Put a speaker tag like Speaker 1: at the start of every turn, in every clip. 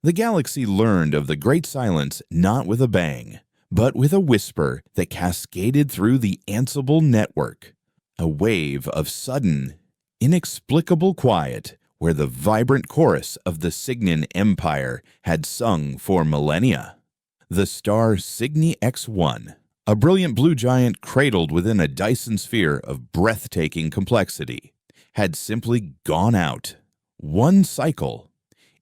Speaker 1: The galaxy learned of the Great Silence not with a bang, but with a whisper that cascaded through the Ansible network, a wave of sudden, inexplicable quiet where the vibrant chorus of the Cygnian Empire had sung for millennia. The star Cygni X1, a brilliant blue giant cradled within a Dyson sphere of breathtaking complexity, had simply gone out. One cycle.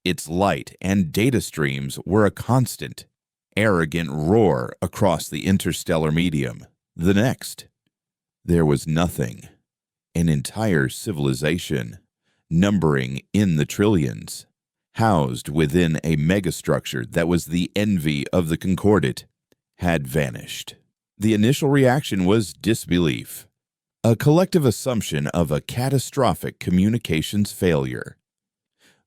Speaker 1: Its light and data streams were a constant, arrogant roar across the interstellar medium. The next. There was nothing. An entire civilization, numbering in the trillions, housed within a megastructure that was the envy of the Concordate, had vanished. The initial reaction was disbelief, a collective assumption of a catastrophic communications failure.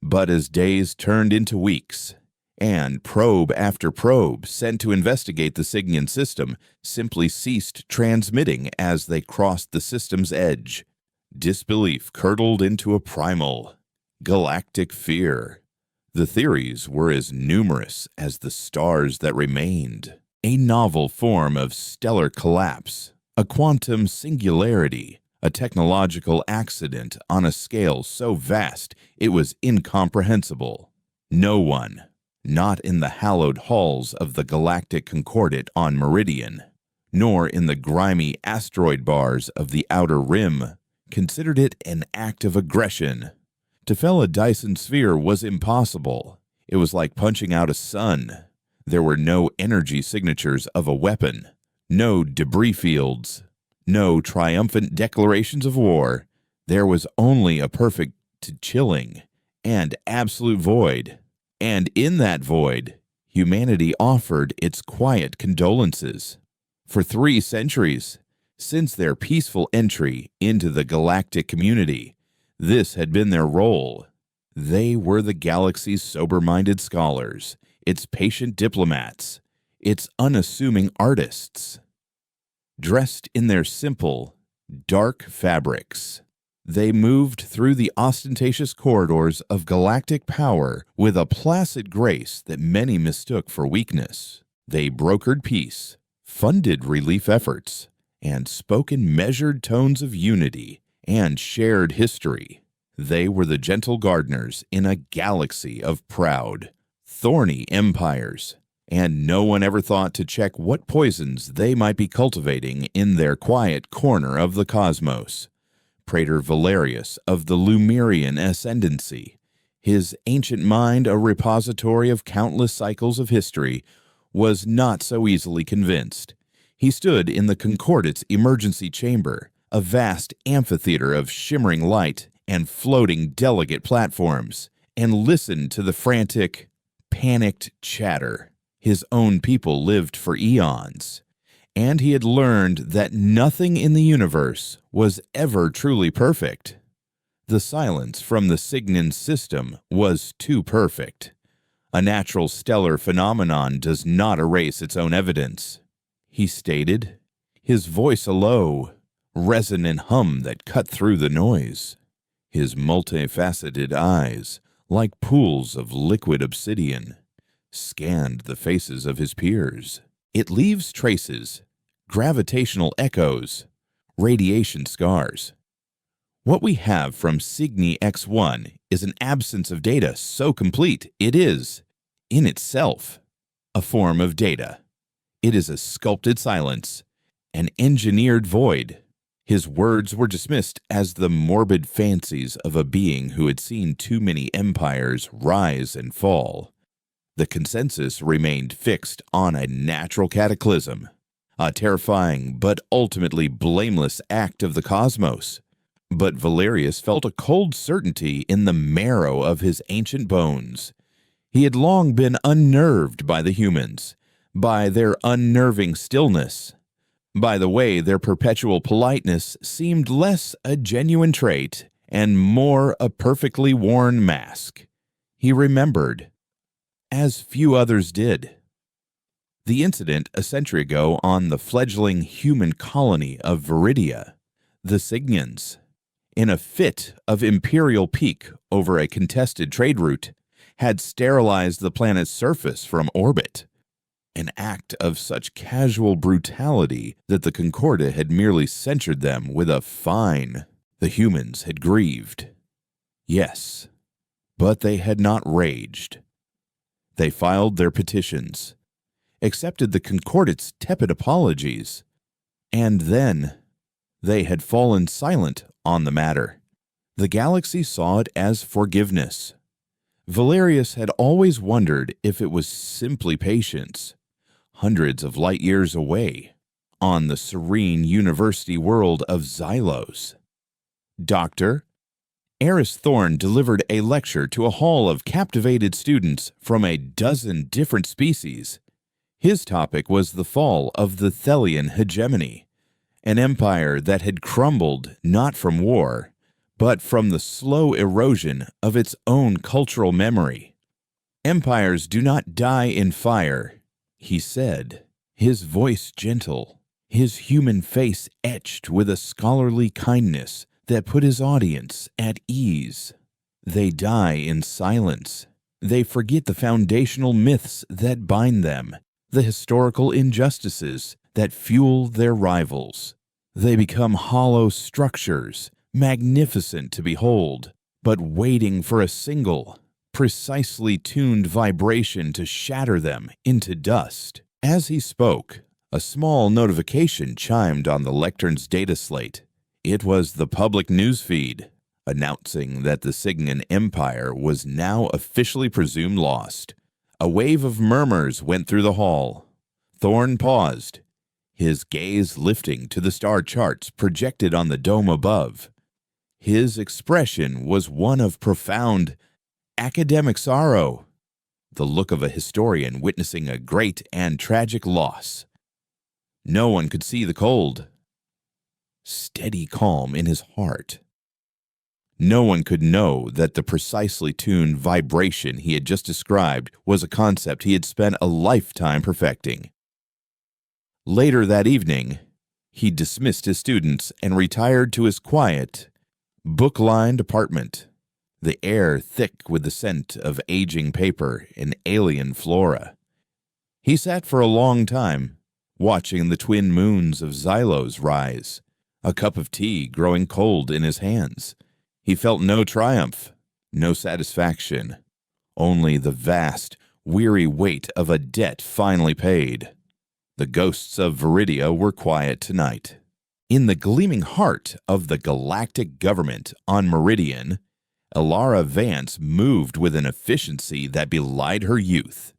Speaker 1: But as days turned into weeks, and probe after probe sent to investigate the Cygnian system simply ceased transmitting as they crossed the system's edge, disbelief curdled into a primal, galactic fear. The theories were as numerous as the stars that remained. A novel form of stellar collapse, a quantum singularity, a technological accident on a scale so vast it was incomprehensible. No one, not in the hallowed halls of the Galactic Concordate on Meridian, nor in the grimy asteroid bars of the Outer Rim, considered it an act of aggression. To fell a Dyson sphere was impossible. It was like punching out a sun. There were no energy signatures of a weapon, no debris fields, no triumphant declarations of war. There was only a perfect chilling and absolute void. And in that void, humanity offered its quiet condolences. For 3 centuries, since their peaceful entry into the galactic community, this had been their role. They were the galaxy's sober-minded scholars, its patient diplomats, its unassuming artists. Dressed in their simple, dark fabrics, they moved through the ostentatious corridors of galactic power with a placid grace that many mistook for weakness. They brokered peace, funded relief efforts, and spoke in measured tones of unity and shared history. They were the gentle gardeners in a galaxy of proud, thorny empires, and no one ever thought to check what poisons they might be cultivating in their quiet corner of the cosmos. Praetor Valerius of the Lumerian ascendancy, his ancient mind a repository of countless cycles of history, was not so easily convinced. He stood in the Concordate's emergency chamber, a vast amphitheater of shimmering light and floating delegate platforms, and listened to the frantic, panicked chatter. His own people lived for eons, and he had learned that nothing in the universe was ever truly perfect. The silence from the Cygnian system was too perfect. A natural stellar phenomenon does not erase its own evidence, he stated, his voice a low, resonant hum that cut through the noise. His multifaceted eyes, like pools of liquid obsidian, scanned the faces of his peers. It leaves traces, gravitational echoes, radiation scars. What we have from Cygni X1 is an absence of data so complete it is, in itself, a form of data. It is a sculpted silence, an engineered void. His words were dismissed as the morbid fancies of a being who had seen too many empires rise and fall. The consensus remained fixed on a natural cataclysm, a terrifying but ultimately blameless act of the cosmos. But Valerius felt a cold certainty in the marrow of his ancient bones. He had long been unnerved by the humans, by their unnerving stillness, by the way their perpetual politeness seemed less a genuine trait and more a perfectly worn mask. He remembered, as few others did, the incident a century ago on the fledgling human colony of Viridia, the Cygnians. In a fit of imperial pique over a contested trade route, had sterilized the planet's surface from orbit. An act of such casual brutality that the Concordia had merely censured them with a fine. The humans had grieved. Yes, but they had not raged. They filed their petitions, accepted the Concordate's tepid apologies, and then they had fallen silent on the matter. The galaxy saw it as forgiveness. Valerius had always wondered if it was simply patience, hundreds of light years away, on the serene university world of Xylos. Dr. Eris Thorne delivered a lecture to a hall of captivated students from a dozen different species. His topic was the fall of the Thelian hegemony, an empire that had crumbled not from war, but from the slow erosion of its own cultural memory. Empires do not die in fire, he said, his voice gentle, his human face etched with a scholarly kindness that put his audience at ease. They die in silence. They forget the foundational myths that bind them, the historical injustices that fuel their rivals. They become hollow structures, magnificent to behold, but waiting for a single, precisely tuned vibration to shatter them into dust. As he spoke, a small notification chimed on the lectern's data slate. It was the public news feed, announcing that the Signan Empire was now officially presumed lost. A wave of murmurs went through the hall. Thorne paused, his gaze lifting to the star charts projected on the dome above. His expression was one of profound academic sorrow, the look of a historian witnessing a great and tragic loss. No one could see the cold, steady calm in his heart. No one could know that the precisely tuned vibration he had just described was a concept he had spent a lifetime perfecting. Later that evening, he dismissed his students and retired to his quiet, book-lined apartment, the air thick with the scent of aging paper and alien flora. He sat for a long time, watching the twin moons of Xylos rise, a cup of tea growing cold in his hands. He felt no triumph, no satisfaction, only the vast, weary weight of a debt finally paid. The ghosts of Viridia were quiet tonight. In the gleaming heart of the Galactic government on Meridian, Elara Vance moved with an efficiency that belied her youth.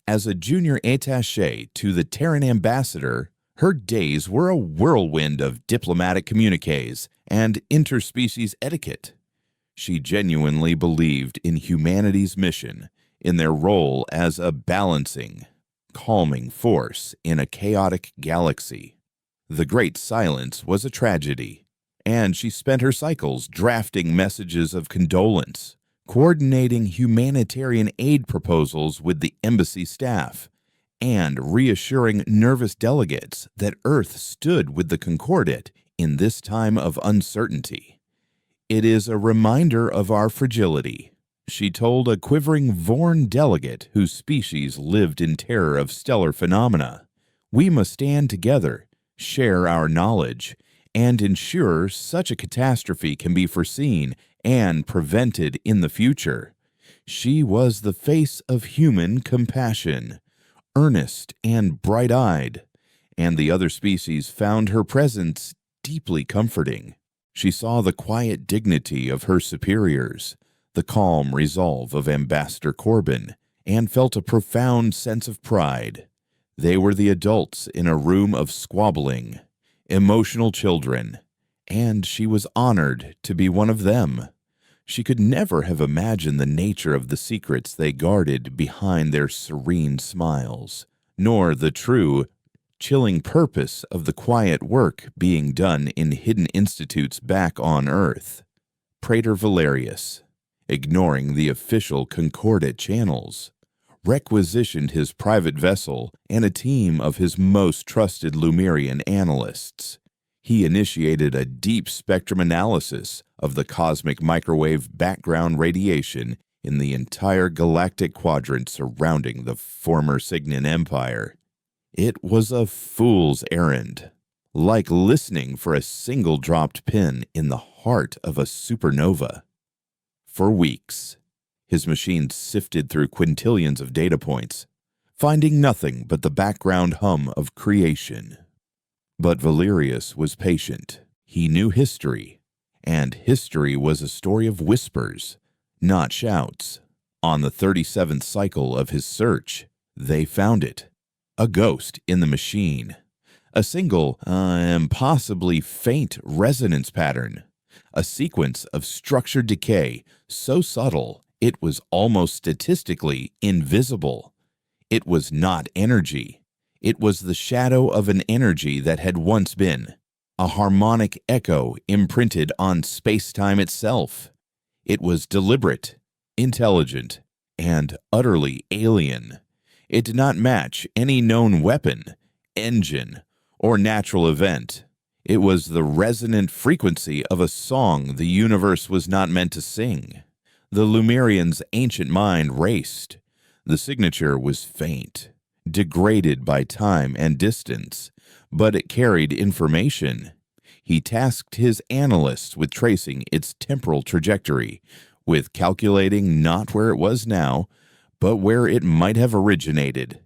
Speaker 1: As a junior attaché to the Terran ambassador, her days were a whirlwind of diplomatic communiques and interspecies etiquette. She genuinely believed in humanity's mission, in their role as a balancing, calming force in a chaotic galaxy. The Great Silence was a tragedy, and she spent her cycles drafting messages of condolence, coordinating humanitarian aid proposals with the embassy staff, and reassuring nervous delegates that Earth stood with the Concordate in this time of uncertainty. "It is a reminder of our fragility," she told a quivering Vorn delegate whose species lived in terror of stellar phenomena. "We must stand together, share our knowledge, and ensure such a catastrophe can be foreseen and prevented in the future." She was the face of human compassion, earnest and bright-eyed, and the other species found her presence deeply comforting. She saw the quiet dignity of her superiors, the calm resolve of Ambassador Corbin, and felt a profound sense of pride. They were the adults in a room of squabbling, emotional children, and she was honored to be one of them. She could never have imagined the nature of the secrets they guarded behind their serene smiles, nor the true, chilling purpose of the quiet work being done in hidden institutes back on Earth. Praetor Valerius, ignoring the official Concordate channels, requisitioned his private vessel and a team of his most trusted Lumerian analysts. He initiated a deep spectrum analysis of the cosmic microwave background radiation in the entire galactic quadrant surrounding the former Signan Empire. It was a fool's errand, like listening for a single dropped pin in the heart of a supernova. For weeks, his machine sifted through quintillions of data points, finding nothing but the background hum of creation. But Valerius was patient. He knew history, and history was a story of whispers, not shouts. On the 37th cycle of his search, they found it. A ghost in the machine. A single, impossibly faint resonance pattern. A sequence of structured decay so subtle it was almost statistically invisible. It was not energy. It was the shadow of an energy that had once been. A harmonic echo imprinted on space-time itself. It was deliberate, intelligent, and utterly alien. It did not match any known weapon, engine, or natural event. It was the resonant frequency of a song the universe was not meant to sing. The Lumerian's ancient mind raced. The signature was faint, degraded by time and distance, but it carried information. He tasked his analysts with tracing its temporal trajectory, with calculating not where it was now, but where it might have originated.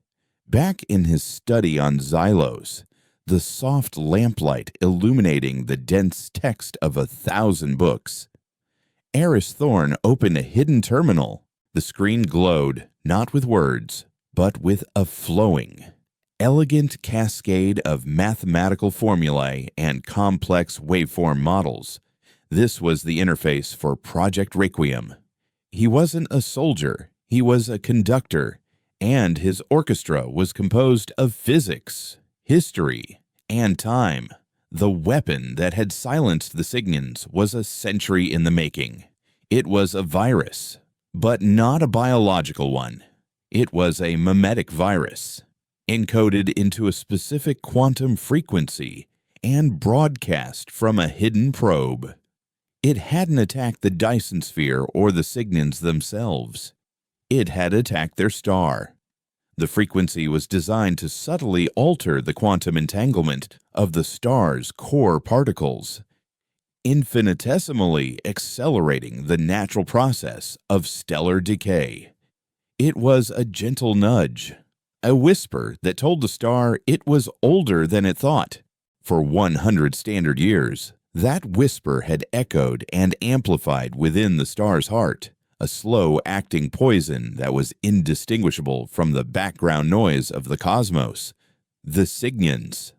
Speaker 1: Back in his study on Xylos, the soft lamplight illuminating the dense text of 1,000 books, Eris Thorne opened a hidden terminal. The screen glowed, not with words, but with a flowing, elegant cascade of mathematical formulae and complex waveform models. This was the interface for Project Requiem. He wasn't a soldier, he was a conductor, and his orchestra was composed of physics, history, and time. The weapon that had silenced the Signans was a century in the making. It was a virus, but not a biological one. It was a mimetic virus, encoded into a specific quantum frequency and broadcast from a hidden probe. It hadn't attacked the Dyson sphere or the Signans themselves. It had attacked their star. The frequency was designed to subtly alter the quantum entanglement of the star's core particles, infinitesimally accelerating the natural process of stellar decay. It was a gentle nudge, a whisper that told the star it was older than it thought. For 100 standard years, that whisper had echoed and amplified within the star's heart, a slow-acting poison that was indistinguishable from the background noise of the cosmos. The Signans,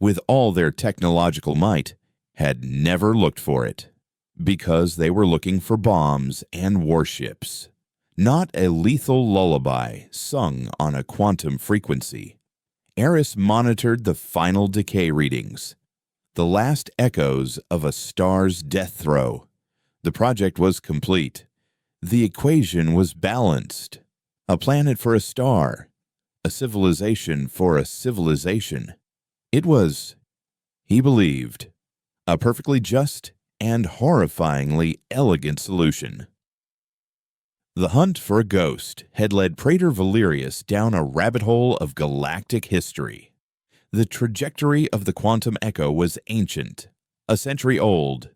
Speaker 1: with all their technological might, had never looked for it, because they were looking for bombs and warships, not a lethal lullaby sung on a quantum frequency. Eris monitored the final decay readings, the last echoes of a star's death throe. The project was complete. The equation was balanced. A planet for a star, a civilization for a civilization. It was, he believed, a perfectly just and horrifyingly elegant solution. The hunt for a ghost had led Praetor Valerius down a rabbit hole of galactic history. The trajectory of the quantum echo was ancient, a century old.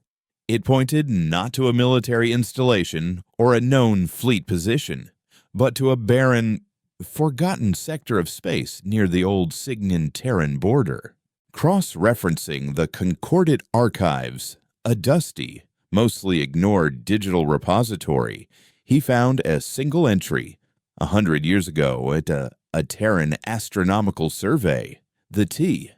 Speaker 1: It pointed not to a military installation or a known fleet position, but to a barren, forgotten sector of space near the old Signan-Terran border. Cross-referencing the concordant archives, a dusty, mostly ignored digital repository, he found a single entry, 100 years ago at a Terran astronomical survey. The T.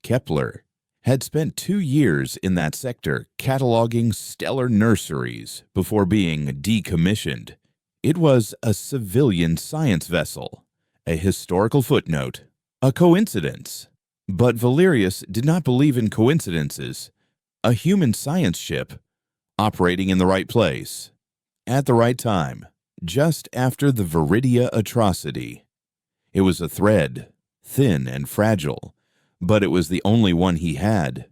Speaker 1: Kepler had spent 2 years in that sector cataloging stellar nurseries before being decommissioned. It was a civilian science vessel, a historical footnote, a coincidence. But Valerius did not believe in coincidences. A human science ship, operating in the right place, at the right time, just after the Viridia atrocity. It was a thread, thin and fragile, but it was the only one he had.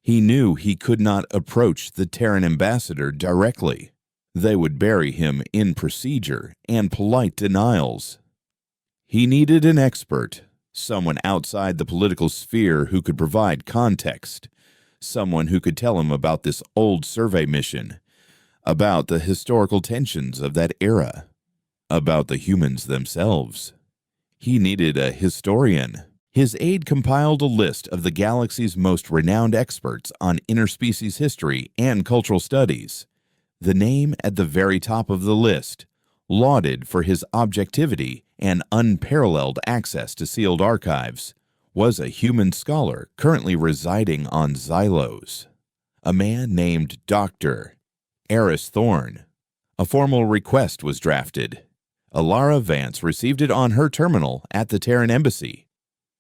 Speaker 1: He knew he could not approach the Terran ambassador directly. They would bury him in procedure and polite denials. He needed an expert, someone outside the political sphere who could provide context, someone who could tell him about this old survey mission, about the historical tensions of that era, about the humans themselves. He needed a historian. His aide compiled a list of the galaxy's most renowned experts on interspecies history and cultural studies. The name at the very top of the list, lauded for his objectivity and unparalleled access to sealed archives, was a human scholar currently residing on Xylos, a man named Dr. Eris Thorne. A formal request was drafted. Elara Vance received it on her terminal at the Terran Embassy.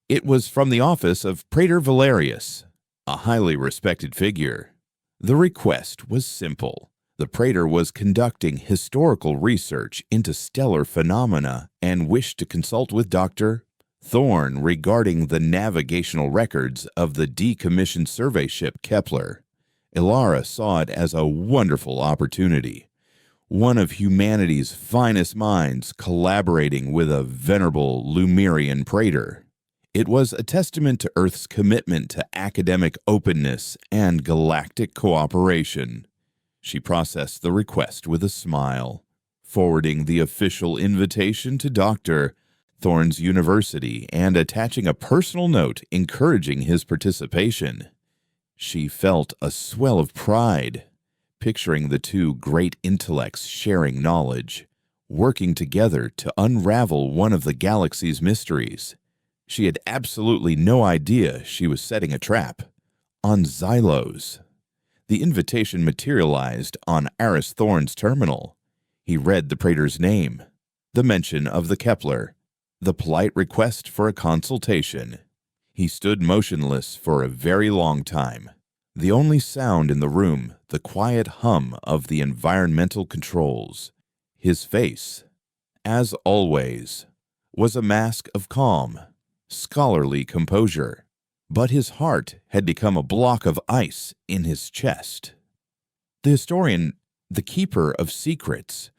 Speaker 1: It was from the office of Praetor Valerius, a highly respected figure. The request was simple. The Praetor was conducting historical research into stellar phenomena and wished to consult with Dr. Thorne regarding the navigational records of the decommissioned survey ship Kepler. Elara saw it as a wonderful opportunity. One of humanity's finest minds collaborating with a venerable Lumerian Praetor. It was a testament to Earth's commitment to academic openness and galactic cooperation. She processed the request with a smile, forwarding the official invitation to Dr. Thorne's university and attaching a personal note encouraging his participation. She felt a swell of pride, picturing the two great intellects sharing knowledge, working together to unravel one of the galaxy's mysteries. She had absolutely no idea she was setting a trap. On Xylos. The invitation materialized on Eris Thorne's terminal. He read the Praetor's name, the mention of the Kepler, the polite request for a consultation. He stood motionless for a very long time. The only sound in the room, the quiet hum of the environmental controls. His face, as always, was a mask of calm, scholarly composure. But his heart had become a block of ice in his chest. The historian, the keeper of secrets,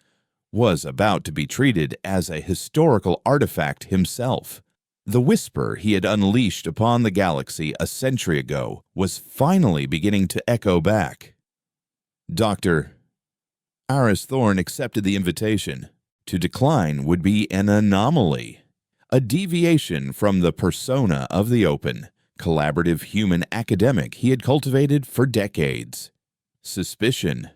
Speaker 1: was about to be treated as a historical artifact himself. The whisper he had unleashed upon the galaxy a century ago was finally beginning to echo back. Dr. Eris Thorne accepted the invitation. To decline would be an anomaly, a deviation from the persona of the open, collaborative human academic he had cultivated for decades. Suspicion,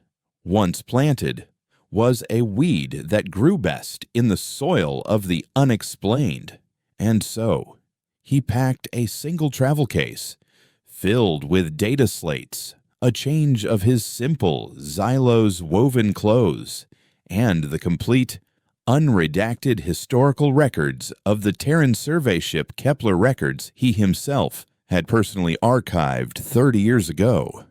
Speaker 1: once planted, was a weed that grew best in the soil of the unexplained, and so he packed a single travel case filled with data slates, a change of his simple Xylos woven clothes, and the complete, unredacted historical records of the Terran survey ship Kepler records he himself had personally archived 30 years ago.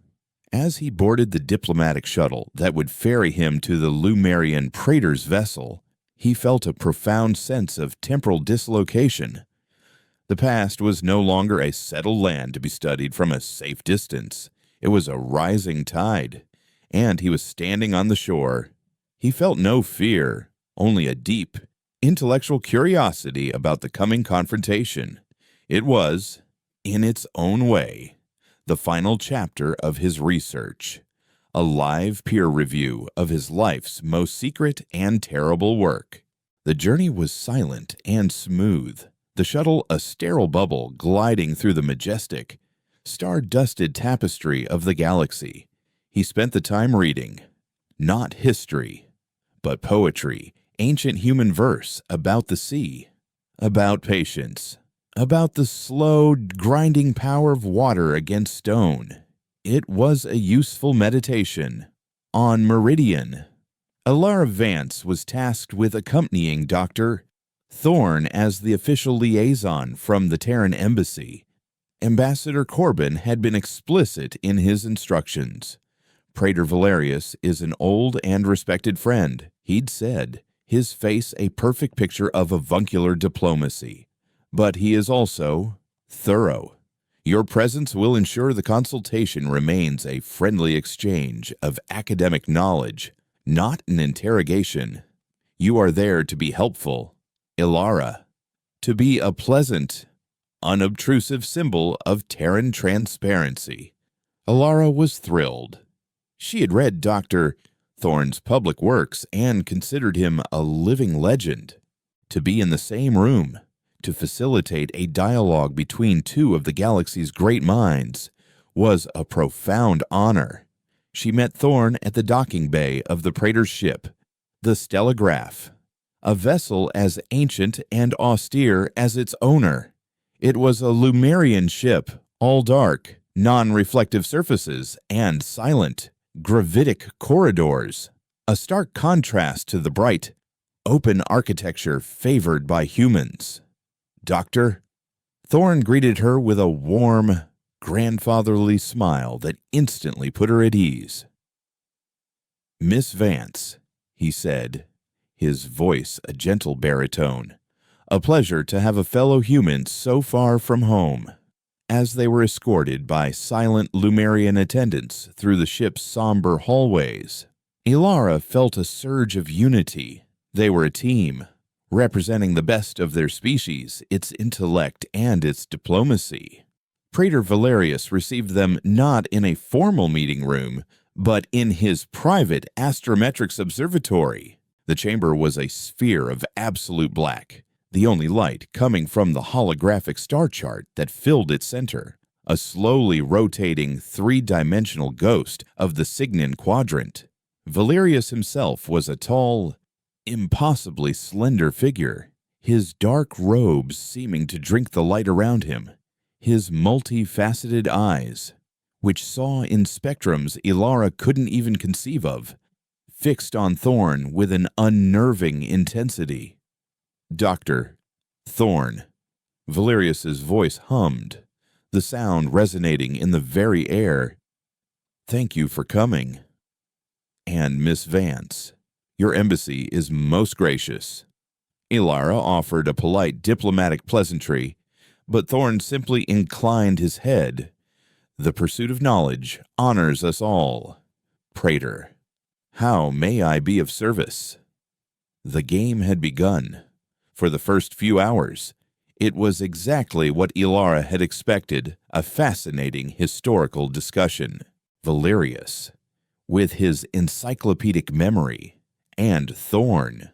Speaker 1: As he boarded the diplomatic shuttle that would ferry him to the Lumerian Praetor's vessel, he felt a profound sense of temporal dislocation. The past was no longer a settled land to be studied from a safe distance. It was a rising tide, and he was standing on the shore. He felt no fear, only a deep, intellectual curiosity about the coming confrontation. It was, in its own way, the final chapter of his research, a live peer review of his life's most secret and terrible work. The journey was silent and smooth, the shuttle a sterile bubble gliding through the majestic, star-dusted tapestry of the galaxy. He spent the time reading, not history, but poetry, ancient human verse about the sea, about patience, about the slow, grinding power of water against stone. It was a useful meditation. On Meridian, Elara Vance was tasked with accompanying Dr. Thorne as the official liaison from the Terran Embassy. Ambassador Corbin had been explicit in his instructions. Praetor Valerius is an old and respected friend, he'd said, his face a perfect picture of avuncular diplomacy. But he is also thorough. Your presence will ensure the consultation remains a friendly exchange of academic knowledge not an interrogation. You are there to be helpful, Elara, to be a pleasant, unobtrusive symbol of Terran transparency. Elara was thrilled. She had read Dr. Thorne's public works and considered him a living legend. To be in the same room, to facilitate a dialogue between two of the galaxy's great minds, was a profound honor. She met Thorne at the docking bay of the Praetor's ship, the Stellograph, a vessel as ancient and austere as its owner. It was a Lumerian ship, all dark, non-reflective surfaces, and silent, gravitic corridors, a stark contrast to the bright, open architecture favored by humans. Doctor? Thorne greeted her with a warm, grandfatherly smile that instantly put her at ease. Miss Vance, he said, his voice a gentle baritone. A pleasure to have a fellow human so far from home. As they were escorted by silent Lumerian attendants through the ship's somber hallways, Elara felt a surge of unity. They were a team, representing the best of their species, its intellect, and its diplomacy. Praetor Valerius received them not in a formal meeting room, but in his private astrometrics observatory. The chamber was a sphere of absolute black, the only light coming from the holographic star chart that filled its center, a slowly rotating three-dimensional ghost of the Cygnian quadrant. Valerius himself was a tall, impossibly slender figure, his dark robes seeming to drink the light around him, his multifaceted eyes, which saw in spectrums Elara couldn't even conceive of, fixed on Thorne with an unnerving intensity. Dr. Thorne. Valerius's voice hummed, the sound resonating in the very air. Thank you for coming. And Miss Vance, your embassy is most gracious. Elara offered a polite diplomatic pleasantry, but Thorne simply inclined his head. The pursuit of knowledge honors us all. Praetor, how may I be of service? The game had begun. For the first few hours, it was exactly what Elara had expected, a fascinating historical discussion. Valerius, with his encyclopedic memory, and Thorne,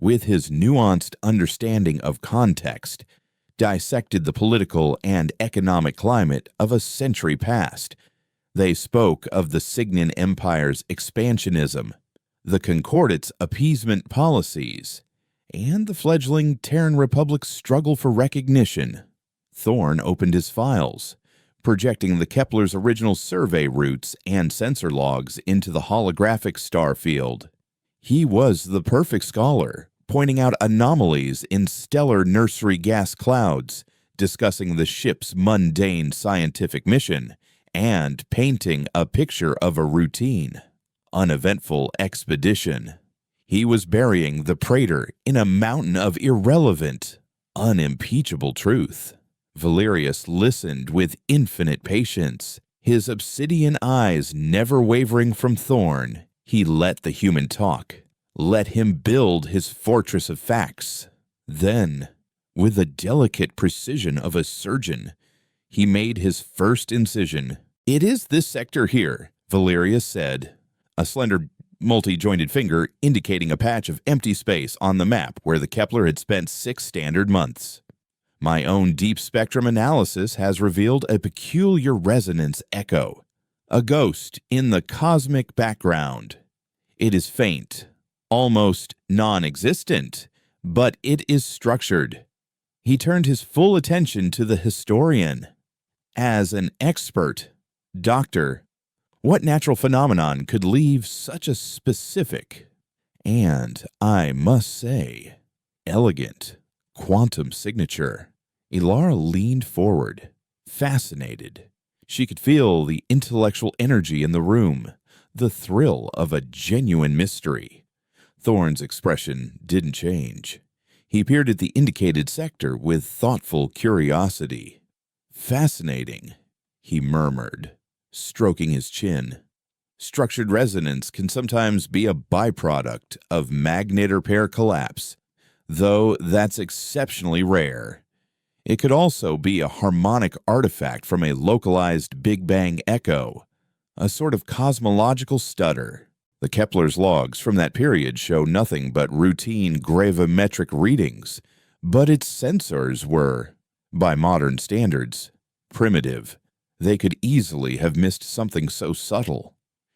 Speaker 1: with his nuanced understanding of context, dissected the political and economic climate of a century past. They spoke of the Cygnian Empire's expansionism, the Concordate's appeasement policies, and the fledgling Terran Republic's struggle for recognition. Thorne opened his files, projecting the Kepler's original survey routes and sensor logs into the holographic star field. He was the perfect scholar, pointing out anomalies in stellar nursery gas clouds, discussing the ship's mundane scientific mission, and painting a picture of a routine, uneventful expedition. He was burying the Praetor in a mountain of irrelevant, unimpeachable truth. Valerius listened with infinite patience, his obsidian eyes never wavering from Thorne. He let the human talk, let him build his fortress of facts. Then, with the delicate precision of a surgeon, he made his first incision. It is this sector here, Valerius said, a slender multi-jointed finger indicating a patch of empty space on the map where the Kepler had spent 6 standard months. My own deep spectrum analysis has revealed a peculiar resonance echo, a ghost in the cosmic background. It is faint, almost non-existent, but it is structured. He turned his full attention to the historian. As an expert, Doctor, what natural phenomenon could leave such a specific, and, I must say, elegant quantum signature? Elara leaned forward, fascinated. She could feel the intellectual energy in the room, the thrill of a genuine mystery. Thorne's expression didn't change. He peered at the indicated sector with thoughtful curiosity. Fascinating, he murmured, stroking his chin. Structured resonance can sometimes be a byproduct of magnet or pair collapse, though that's exceptionally rare. It could also be a harmonic artifact from a localized Big Bang echo, a sort of cosmological stutter. The Kepler's logs from that period show nothing but routine gravimetric readings, but its sensors were, by modern standards, primitive. They could easily have missed something so subtle.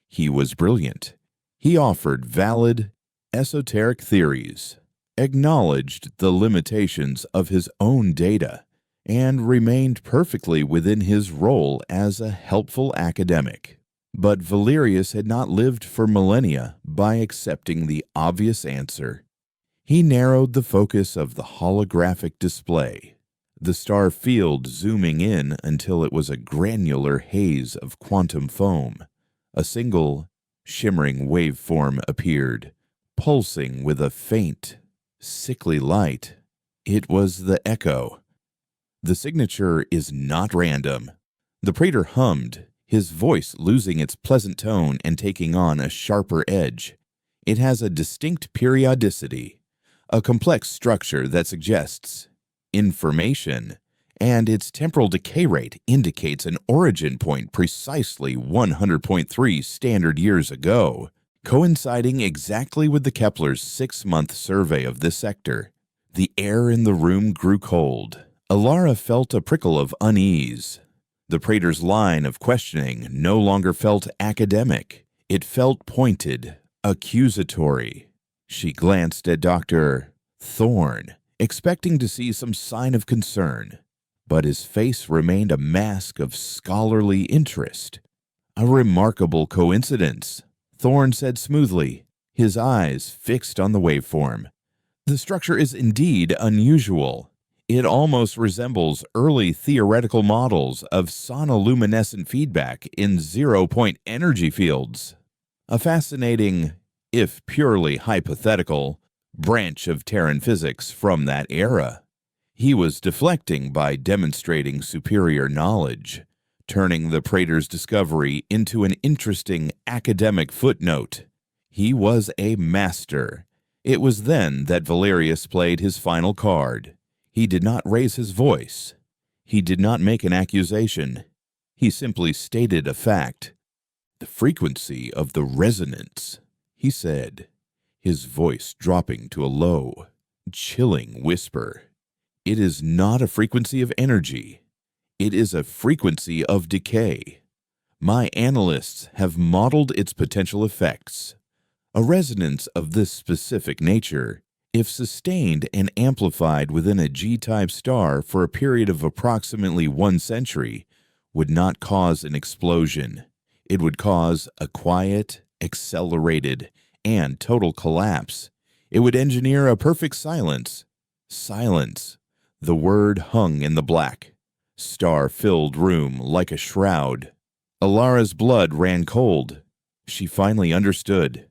Speaker 1: He was brilliant. He offered valid, esoteric theories, acknowledged the limitations of his own data, and remained perfectly within his role as a helpful academic. But Valerius had not lived for millennia by accepting the obvious answer. He narrowed the focus of the holographic display, the star field zooming in until it was a granular haze of quantum foam. A single, shimmering waveform appeared, pulsing with a faint, sickly light. It was the echo. The signature is not random. The praetor hummed, his voice losing its pleasant tone and taking on a sharper edge. It has a distinct periodicity, a complex structure that suggests information, and its temporal decay rate indicates an origin point precisely 100.3 standard years ago, coinciding exactly with the Kepler's 6-month survey of this sector. The air in the room grew cold. Elara felt a prickle of unease. The praetor's line of questioning no longer felt academic. It felt pointed, accusatory. She glanced at Dr. Thorne, expecting to see some sign of concern, but his face remained a mask of scholarly interest. "A remarkable coincidence," Thorne said smoothly, his eyes fixed on the waveform. "The structure is indeed unusual. It almost resembles early theoretical models of sonoluminescent feedback in zero-point energy fields. A fascinating, if purely hypothetical, branch of Terran physics from that era." He was deflecting by demonstrating superior knowledge, turning the praetor's discovery into an interesting academic footnote. He was a master. It was then that Valerius played his final card. He did not raise his voice. He did not make an accusation. He simply stated a fact. "The frequency of the resonance," he said, his voice dropping to a low, chilling whisper. "It is not a frequency of energy. It is a frequency of decay. My analysts have modeled its potential effects. A resonance of this specific nature, if sustained and amplified within a G-type star for a period of approximately 1 century, would not cause an explosion. It would cause a quiet, accelerated, and total collapse. It would engineer a perfect silence. Silence. The word hung in the black, star-filled room like a shroud. Elara's blood ran cold. She finally understood.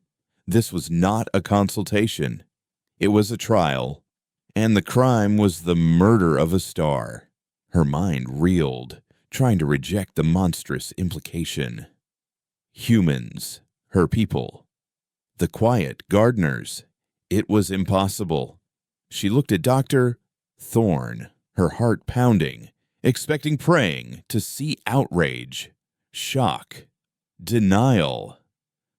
Speaker 1: This was not a consultation. It was a trial, and the crime was the murder of a star. Her mind reeled, trying to reject the monstrous implication. Humans, her people. The quiet gardeners. It was impossible. She looked at Dr. Thorne, her heart pounding, expecting praying to see outrage, shock, denial.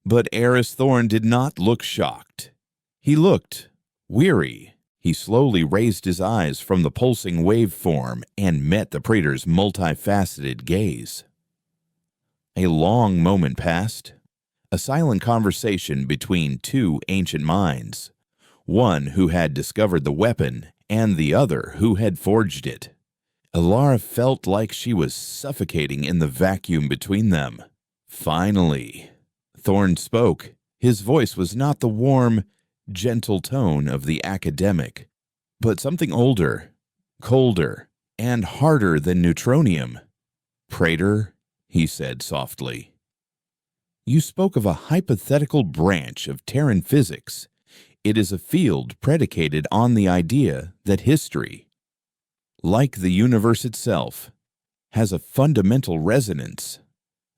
Speaker 1: But Eris Thorne did not look shocked. He looked weary. He slowly raised his eyes from the pulsing waveform and met the praetor's multifaceted gaze. A long moment passed, a silent conversation between two ancient minds, one who had discovered the weapon and the other who had forged it. Elara felt like she was suffocating in the vacuum between them. Finally, Thorne spoke. His voice was not the warm, gentle tone of the academic, but something older, colder, and harder than neutronium. "Praetor," he said softly, "you spoke of a hypothetical branch of Terran physics. It is a field predicated on the idea that history, like the universe itself, has a fundamental resonance.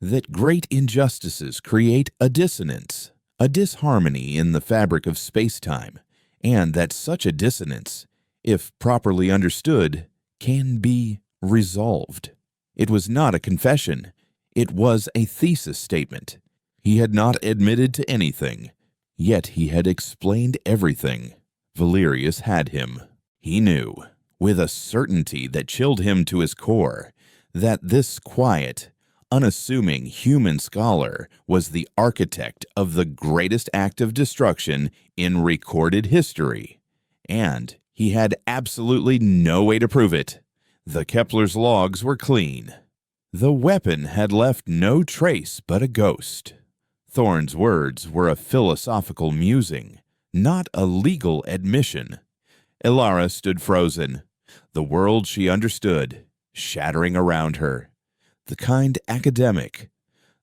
Speaker 1: that great injustices create a dissonance, a disharmony in the fabric of space-time, and that such a dissonance, if properly understood, can be resolved. It was not a confession. It was a thesis statement. He had not admitted to anything, yet he had explained everything. Valerius had him. He knew, with a certainty that chilled him to his core, that this quiet, unassuming human scholar was the architect of the greatest act of destruction in recorded history. And he had absolutely no way to prove it. The Kepler's logs were clean. The weapon had left no trace but a ghost. Thorn's words were a philosophical musing, not a legal admission. Elara stood frozen, the world she understood, shattering around her. The kind academic,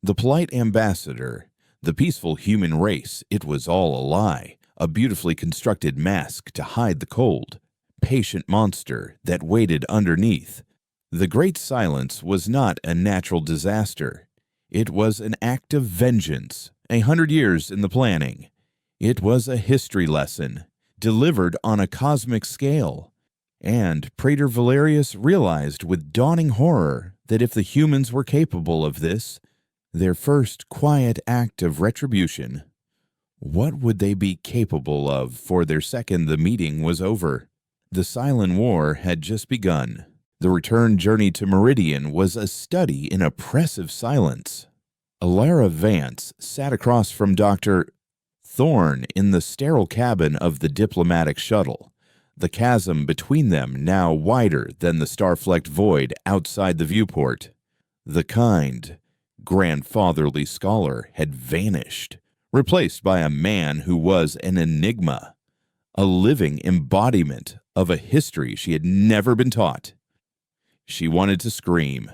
Speaker 1: the polite ambassador, the peaceful human race, it was all a lie, a beautifully constructed mask to hide the cold, patient monster that waited underneath. The Great Silence was not a natural disaster. It was an act of vengeance, 100 years in the planning. It was a history lesson, delivered on a cosmic scale. And Praetor Valerius realized with dawning horror that if the humans were capable of this, their first quiet act of retribution, what would they be capable of for their second the meeting was over? The Silent War had just begun. The return journey to Meridian was a study in oppressive silence. Elara Vance sat across from Dr. Thorn in the sterile cabin of the diplomatic shuttle, the chasm between them now wider than the star-flecked void outside the viewport. The kind, grandfatherly scholar had vanished, replaced by a man who was an enigma, a living embodiment of a history she had never been taught. She wanted to scream,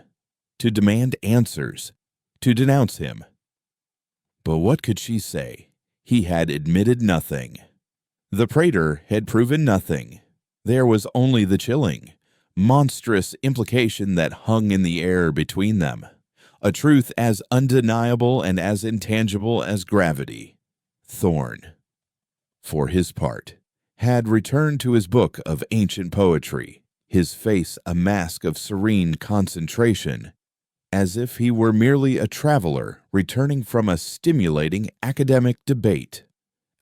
Speaker 1: to demand answers, to denounce him. But what could she say? He had admitted nothing. The praetor had proven nothing. There was only the chilling, monstrous implication that hung in the air between them, a truth as undeniable and as intangible as gravity. Thorn, for his part, had returned to his book of ancient poetry, his face a mask of serene concentration, as if he were merely a traveler returning from a stimulating academic debate.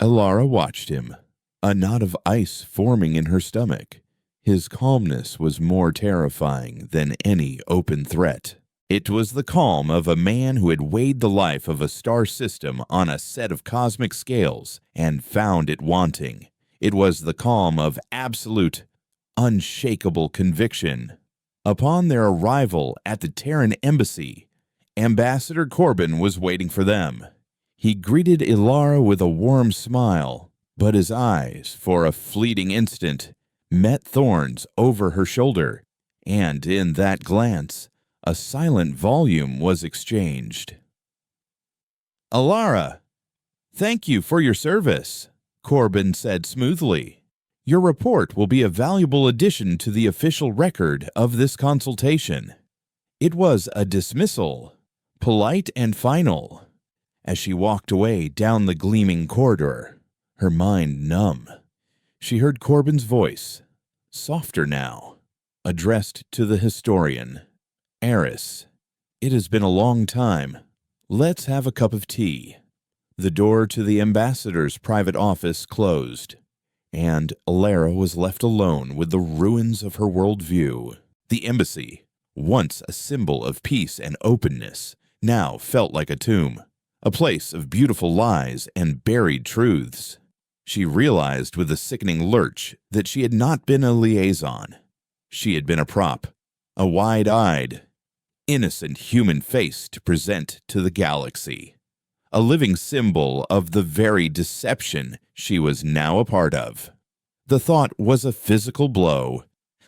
Speaker 1: Elara watched him, a knot of ice forming in her stomach. His calmness was more terrifying than any open threat. It was the calm of a man who had weighed the life of a star system on a set of cosmic scales and found it wanting. It was the calm of absolute, unshakable conviction. Upon their arrival at the Terran embassy, Ambassador Corbin was waiting for them. He greeted Elara with a warm smile, but his eyes, for a fleeting instant, met Thorn's over her shoulder, and in that glance, a silent volume was exchanged. "Elara, thank you for your service," Corbin said smoothly. "Your report will be a valuable addition to the official record of this consultation." It was a dismissal, polite and final. As she walked away down the gleaming corridor, her mind numb, she heard Corbin's voice, softer now, addressed to the historian. "Eris, it has been a long time. Let's have a cup of tea." The door to the ambassador's private office closed, and Elara was left alone with the ruins of her worldview. The embassy, once a symbol of peace and openness, now felt like a tomb, a place of beautiful lies and buried truths. She realized with a sickening lurch that she had not been a liaison. She had been a prop, a wide-eyed, innocent human face to present to the galaxy, a living symbol of the very deception she was now a part of. The thought was a physical blow,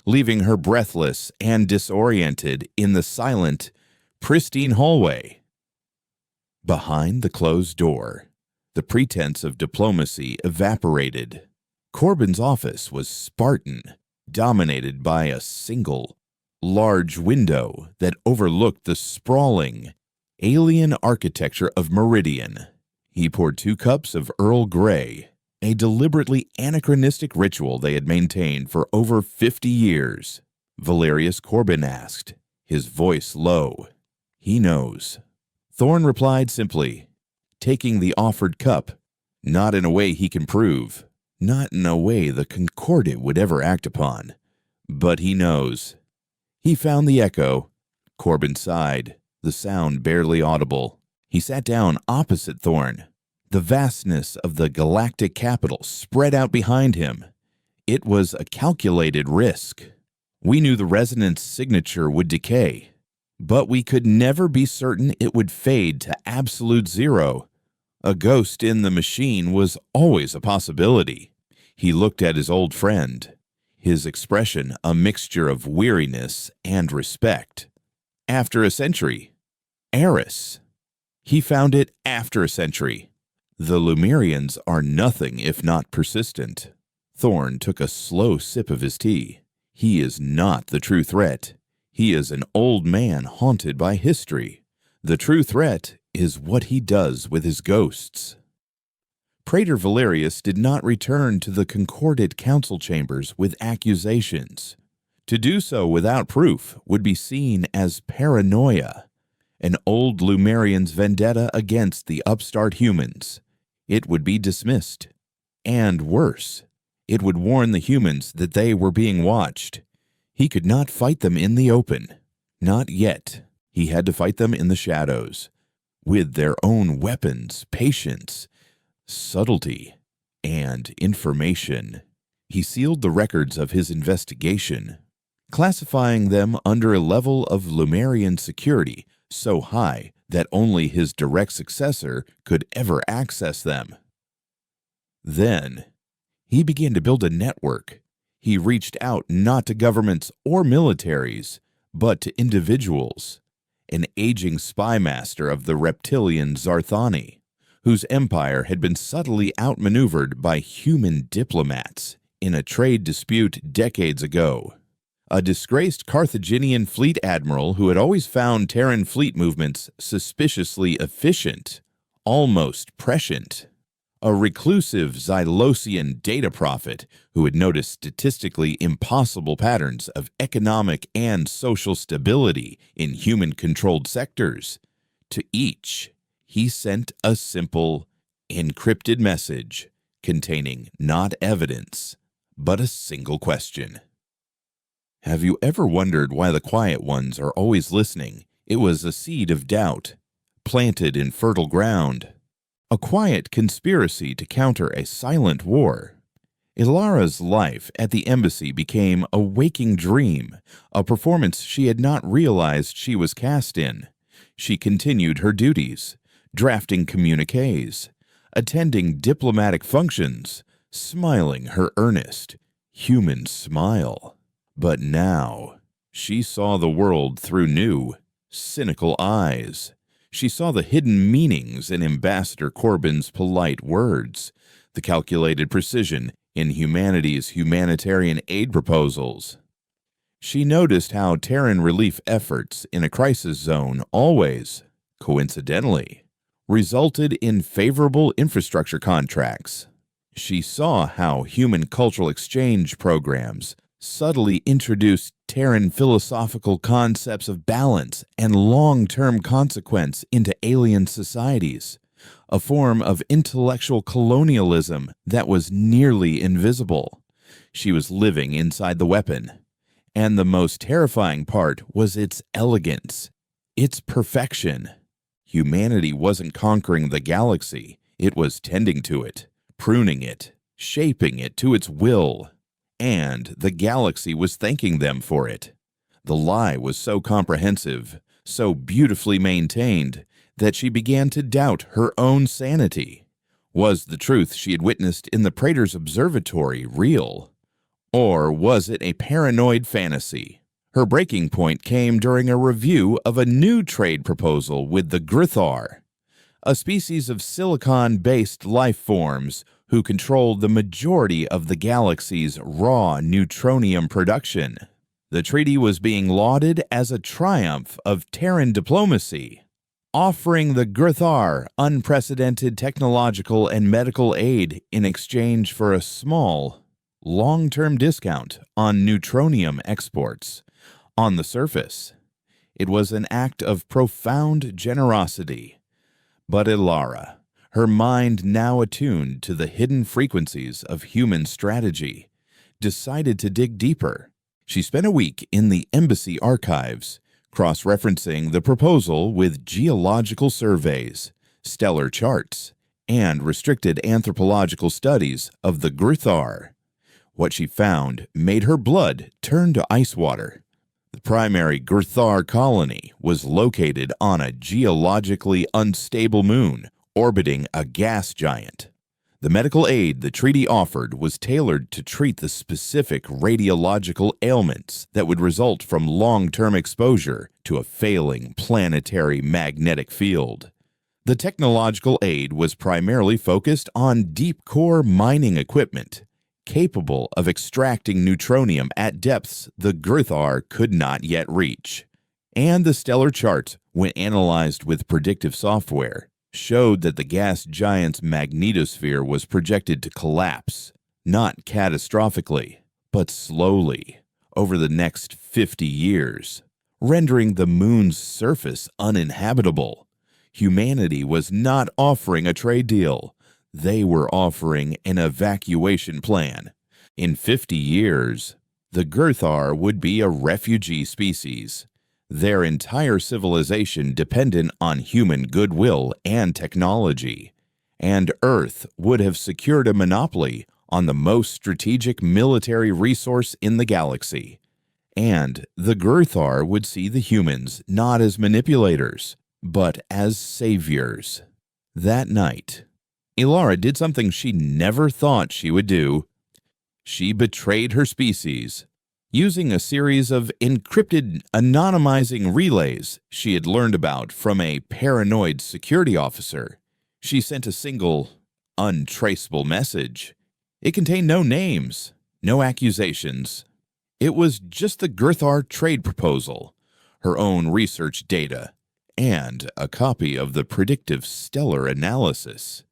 Speaker 1: leaving her breathless and disoriented in the silent, pristine hallway. Behind the closed door, the pretense of diplomacy evaporated. Corbin's office was Spartan, dominated by a single, large window that overlooked the sprawling, alien architecture of Meridian. He poured 2 cups of Earl Grey, a deliberately anachronistic ritual they had maintained for over 50 years. Valerius Corbin asked, his voice low. "He knows." Thorn replied simply, taking the offered cup, not in a way he can prove, not in a way the Concordat would ever act upon, but he knows. He found the echo. Corbin sighed, the sound barely audible. He sat down opposite Thorn. The vastness of the galactic capital spread out behind him. It was a calculated risk. We knew the resonance signature would decay, but we could never be certain it would fade to absolute zero. A ghost in the machine was always a possibility. He looked at his old friend, his expression a mixture of weariness and respect. After a century. Eris. He found it after a century. The Lumerians are nothing if not persistent. Thorn took a slow sip of his tea. He is not the true threat. He is an old man haunted by history. The true threat is what he does with his ghosts. Praetor Valerius did not return to the Concordat council chambers with accusations. To do so without proof would be seen as paranoia, an old Lumerian's vendetta against the upstart humans. It would be dismissed. And worse, it would warn the humans that they were being watched. He could not fight them in the open. Not yet. He had to fight them in the shadows, with their own weapons, patience, subtlety, and information. He sealed the records of his investigation, classifying them under a level of Lumerian security so high that only his direct successor could ever access them. Then, he began to build a network. He reached out not to governments or militaries, but to individuals. An aging spy master of the reptilian Zarthani, whose empire had been subtly outmaneuvered by human diplomats in a trade dispute decades ago. A disgraced Carthaginian fleet admiral who had always found Terran fleet movements suspiciously efficient, almost prescient. A reclusive Xylosian data prophet who had noticed statistically impossible patterns of economic and social stability in human-controlled sectors. To each, he sent a simple, encrypted message containing not evidence, but a single question. Have you ever wondered why the quiet ones are always listening? It was a seed of doubt, planted in fertile ground. A quiet conspiracy to counter a silent war. Elara's life at the embassy became a waking dream, a performance she had not realized she was cast in. She continued her duties, drafting communiques, attending diplomatic functions, smiling her earnest, human smile. But now, she saw the world through new, cynical eyes. She saw the hidden meanings in Ambassador Corbin's polite words, the calculated precision in humanity's humanitarian aid proposals. She noticed how Terran relief efforts in a crisis zone always, coincidentally, resulted in favorable infrastructure contracts. She saw how human cultural exchange programs subtly introduced Terran philosophical concepts of balance and long-term consequence into alien societies, a form of intellectual colonialism that was nearly invisible. She was living inside the weapon, and the most terrifying part was its elegance, its perfection. Humanity wasn't conquering the galaxy, it was tending to it, pruning it, shaping it to its will. And the galaxy was thanking them for it. The lie was so comprehensive, so beautifully maintained, that she began to doubt her own sanity. Was the truth she had witnessed in the Praetor's observatory real? Or was it a paranoid fantasy? Her breaking point came during a review of a new trade proposal with the Grithar, a species of silicon-based life forms who controlled the majority of the galaxy's raw neutronium production. The treaty was being lauded as a triumph of Terran diplomacy. offering the Gurthar unprecedented technological and medical aid in exchange for a small, long-term discount on neutronium exports. On the surface, it was an act of profound generosity. But Elara, her mind now attuned to the hidden frequencies of human strategy, decided to dig deeper. She spent a week in the embassy archives, cross-referencing the proposal with geological surveys, stellar charts, and restricted anthropological studies of the Gurthar. What she found made her blood turn to ice water. The primary Gurthar colony was located on a geologically unstable moon orbiting a gas giant. The medical aid the treaty offered was tailored to treat the specific radiological ailments that would result from long-term exposure to a failing planetary magnetic field. The technological aid was primarily focused on deep-core mining equipment, capable of extracting neutronium at depths the Gurthar could not yet reach. And the stellar charts, when analyzed with predictive software, showed that the gas giant's magnetosphere was projected to collapse, not catastrophically, but slowly, over the next 50 years, rendering the moon's surface uninhabitable. Humanity was not offering a trade deal. They were offering an evacuation plan. In 50 years, the Gurthar would be a refugee species, their entire civilization dependent on human goodwill and technology, and Earth would have secured a monopoly on the most strategic military resource in the galaxy. And the Gurthar would see the humans not as manipulators, but as saviors. That night, Elara did something she never thought she would do. She betrayed her species. Using a series of encrypted anonymizing relays she had learned about from a paranoid security officer, she sent a single, untraceable message. It contained no names, no accusations. It was just the Gurthar trade proposal, her own research data, and a copy of the predictive stellar analysis.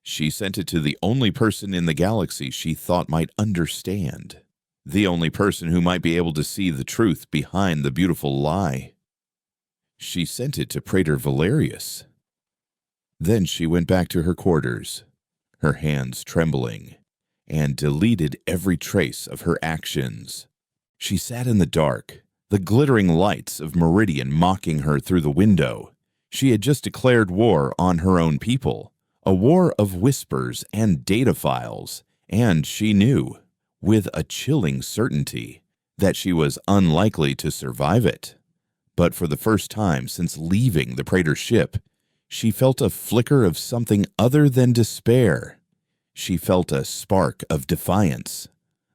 Speaker 1: She sent it to the only person in the galaxy she thought might understand. The only person who might be able to see the truth behind the beautiful lie. She sent it to Praetor Valerius. Then she went back to her quarters, her hands trembling, and deleted every trace of her actions. She sat in the dark, the glittering lights of Meridian mocking her through the window. She had just declared war on her own people, a war of whispers and data files, and she knew, with a chilling certainty, that she was unlikely to survive it. But for the first time since leaving the Praetor's ship, she felt a flicker of something other than despair. She felt a spark of defiance.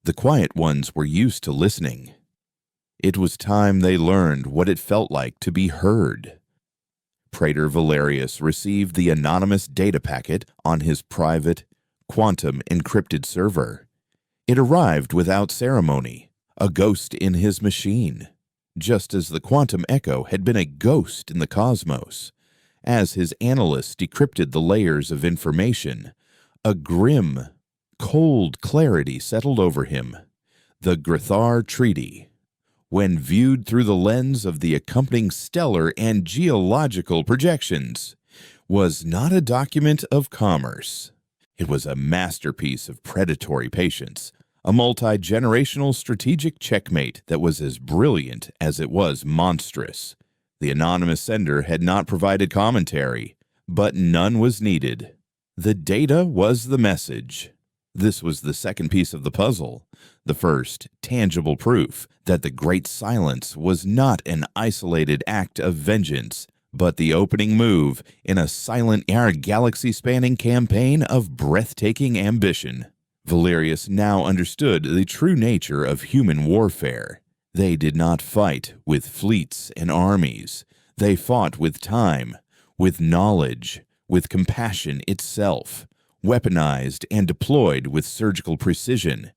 Speaker 1: The quiet ones were used to listening. It was time they learned what it felt like to be heard. Praetor Valerius received the anonymous data packet on his private, quantum-encrypted server. It arrived without ceremony, a ghost in his machine, just as the quantum echo had been a ghost in the cosmos. As his analyst decrypted the layers of information, a grim, cold clarity settled over him. The Gurthar Treaty, when viewed through the lens of the accompanying stellar and geological projections, was not a document of commerce. It was a masterpiece of predatory patience, a multi-generational strategic checkmate that was as brilliant as it was monstrous. The anonymous sender had not provided commentary, but none was needed. The data was the message. This was the second piece of the puzzle, the first tangible proof that the Great Silence was not an isolated act of vengeance, but the opening move in a silent galaxy-spanning campaign of breathtaking ambition. Valerius now understood the true nature of human warfare. They did not fight with fleets and armies. They fought with time, with knowledge, with compassion itself, weaponized and deployed with surgical precision.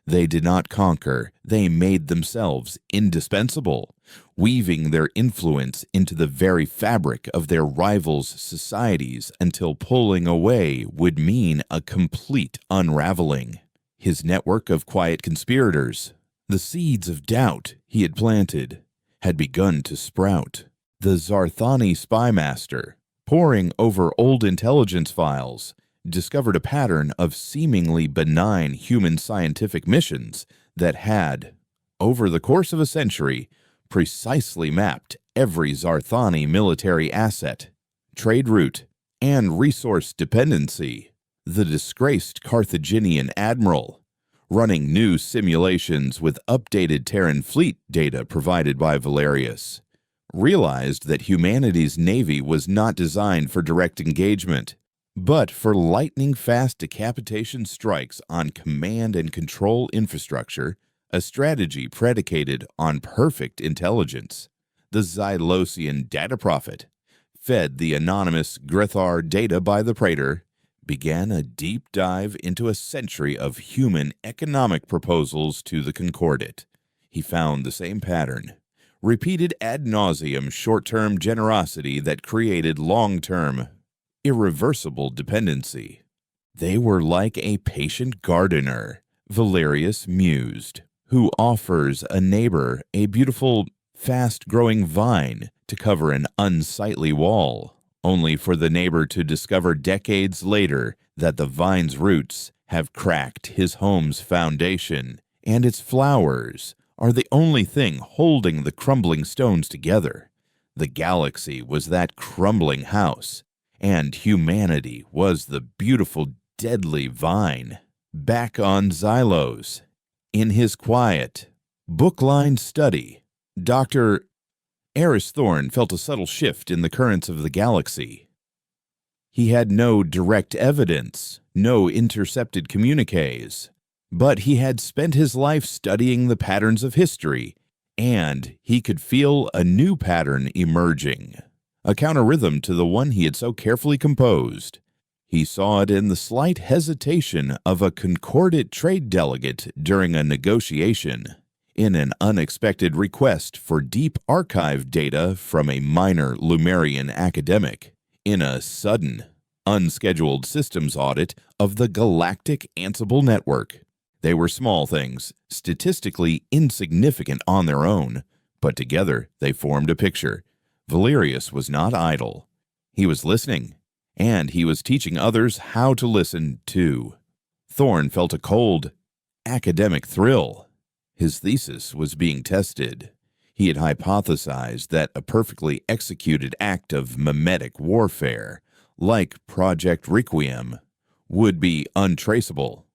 Speaker 1: They did not conquer, they made themselves indispensable, weaving their influence into the very fabric of their rivals' societies until pulling away would mean a complete unraveling. His network of quiet conspirators, the seeds of doubt he had planted, had begun to sprout. The Zarthani spymaster, poring over old intelligence files, discovered a pattern of seemingly benign human scientific missions that had, over the course of a century, precisely mapped every Zarthani military asset, trade route, and resource dependency. The disgraced Carthaginian admiral, running new simulations with updated Terran fleet data provided by Valerius, realized that humanity's navy was not designed for direct engagement, but for lightning-fast decapitation strikes on command and control infrastructure, a strategy predicated on perfect intelligence. The Xylosian data prophet, fed the anonymous Grethar data by the Praetor, began a deep dive into a century of human economic proposals to the Concordat. He found the same pattern, repeated ad nauseum short-term generosity that created long-term, irreversible dependency. They were like a patient gardener, Valerius mused, who offers a neighbor a beautiful, fast-growing vine to cover an unsightly wall, only for the neighbor to discover decades later that the vine's roots have cracked his home's foundation, and its flowers are the only thing holding the crumbling stones together. The galaxy was that crumbling house, and humanity was the beautiful, deadly vine. Back on Xylos, in his quiet, book-lined study, Dr. Eris Thorn felt a subtle shift in the currents of the galaxy. He had no direct evidence, no intercepted communiques, but he had spent his life studying the patterns of history, and he could feel a new pattern emerging, a counter-rhythm to the one he had so carefully composed. He saw it in the slight hesitation of a Concordat trade delegate during a negotiation, in an unexpected request for deep archive data from a minor Lumerian academic, in a sudden, unscheduled systems audit of the Galactic Ansible network. They were small things, statistically insignificant on their own, but together they formed a picture. Valerius was not idle. He was listening, and he was teaching others how to listen too. Thorn felt a cold, academic thrill. His thesis was being tested. He had hypothesized that a perfectly executed act of mimetic warfare, like Project Requiem, would be untraceable,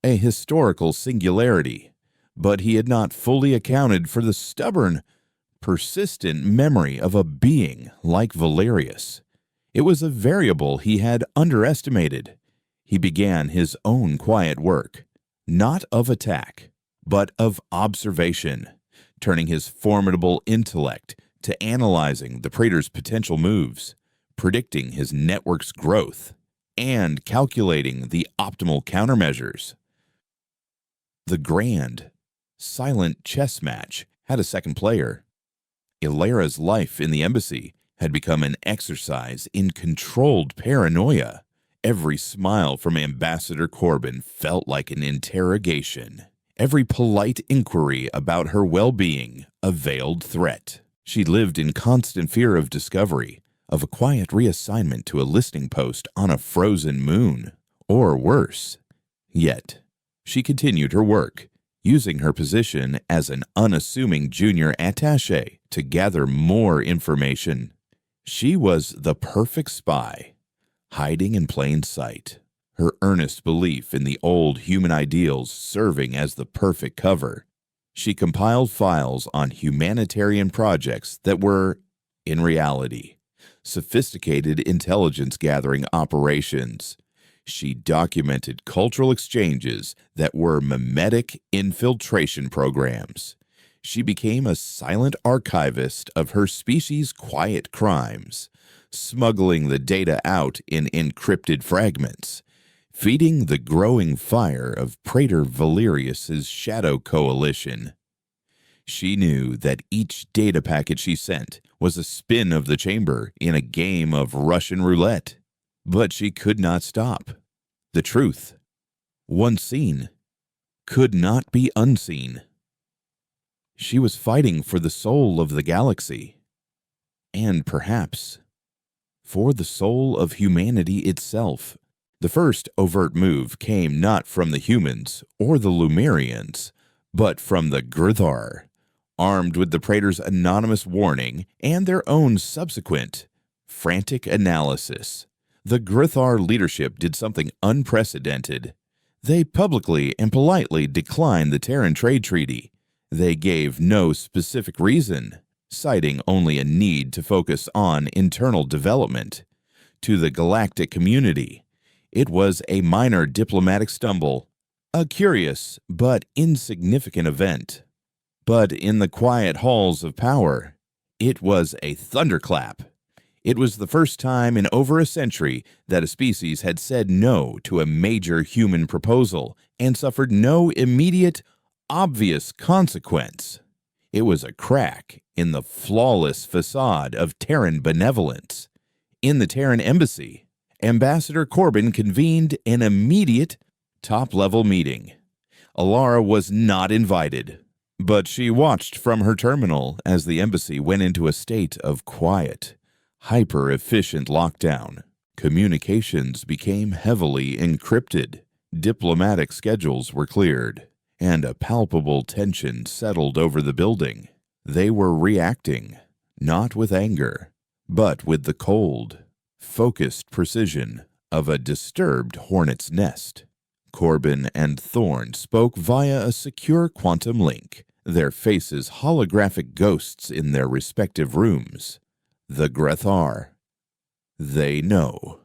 Speaker 1: a historical singularity, but he had not fully accounted for the stubborn, persistent memory of a being like Valerius. It was a variable he had underestimated. He began his own quiet work, not of attack, but of observation, turning his formidable intellect to analyzing the Praetor's potential moves, predicting his network's growth, and calculating the optimal countermeasures. The grand, silent chess match had a second player. Elara's life in the embassy had become an exercise in controlled paranoia. Every smile from Ambassador Corbin felt like an interrogation. Every polite inquiry about her well-being a veiled threat. She lived in constant fear of discovery, of a quiet reassignment to a listening post on a frozen moon, or worse. Yet, she continued her work, using her position as an unassuming junior attaché to gather more information. She was the perfect spy, hiding in plain sight, her earnest belief in the old human ideals serving as the perfect cover. She compiled files on humanitarian projects that were, in reality, sophisticated intelligence-gathering operations. She documented cultural exchanges that were mimetic infiltration programs. She became a silent archivist of her species' quiet crimes, smuggling the data out in encrypted fragments. feeding the growing fire of Praetor Valerius's Shadow Coalition. She knew that each data packet she sent was a spin of the chamber in a game of Russian roulette. But she could not stop. The truth, once seen, could not be unseen. She was fighting for the soul of the galaxy, and perhaps for the soul of humanity itself. The first overt move came not from the humans or the Lumerians, but from the Grithar, armed with the Praetor's anonymous warning and their own subsequent frantic analysis. The Grithar leadership did something unprecedented. They publicly and politely declined the Terran Trade Treaty. They gave no specific reason, citing only a need to focus on internal development. To the galactic community, it was a minor diplomatic stumble, a curious but insignificant event. But in the quiet halls of power, it was a thunderclap. It was the first time in over a century that a species had said no to a major human proposal and suffered no immediate, obvious consequence. It was a crack in the flawless facade of Terran benevolence. In the Terran embassy, Ambassador Corbin convened an immediate, top-level meeting. Elara was not invited, but she watched from her terminal as the embassy went into a state of quiet, hyper-efficient lockdown. Communications became heavily encrypted, diplomatic schedules were cleared, and a palpable tension settled over the building. They were reacting, not with anger, but with the cold, focused precision of a disturbed hornet's nest. Corbin and Thorn spoke via a secure quantum link, their faces holographic ghosts in their respective rooms. The Grithar. They know,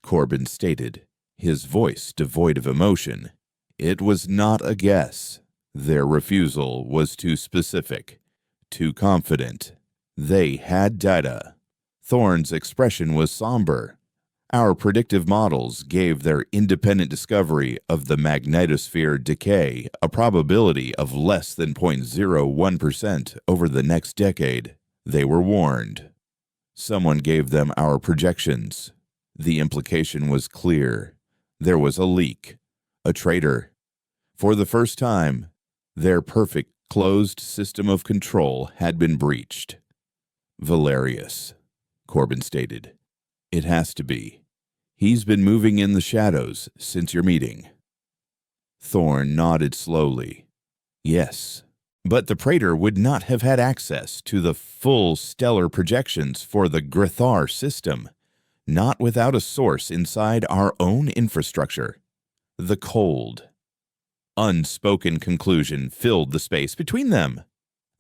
Speaker 1: Corbin stated, his voice devoid of emotion. It was not a guess. Their refusal was too specific, too confident. They had data. Thorn's expression was somber. Our predictive models gave their independent discovery of the magnetosphere decay a probability of less than 0.01% over the next decade. They were warned. Someone gave them our projections. The implication was clear. There was a leak, a traitor. For the first time, their perfect closed system of control had been breached. Valerius, Corbin stated. It has to be. He's been moving in the shadows since your meeting. Thorn nodded slowly. Yes, but the Praetor would not have had access to the full stellar projections for the Grithar system, not without a source inside our own infrastructure. The cold, unspoken conclusion filled the space between them.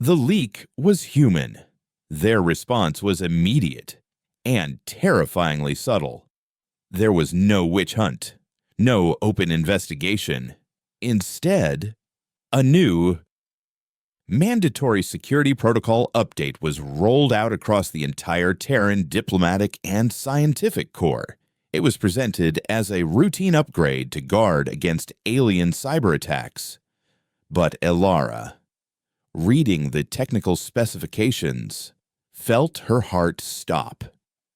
Speaker 1: The leak was human. Their response was immediate and terrifyingly subtle. There was no witch hunt, no open investigation. Instead, a new mandatory security protocol update was rolled out across the entire Terran diplomatic and scientific corps. It was presented as a routine upgrade to guard against alien cyber attacks. But Elara, reading the technical specifications, felt her heart stop.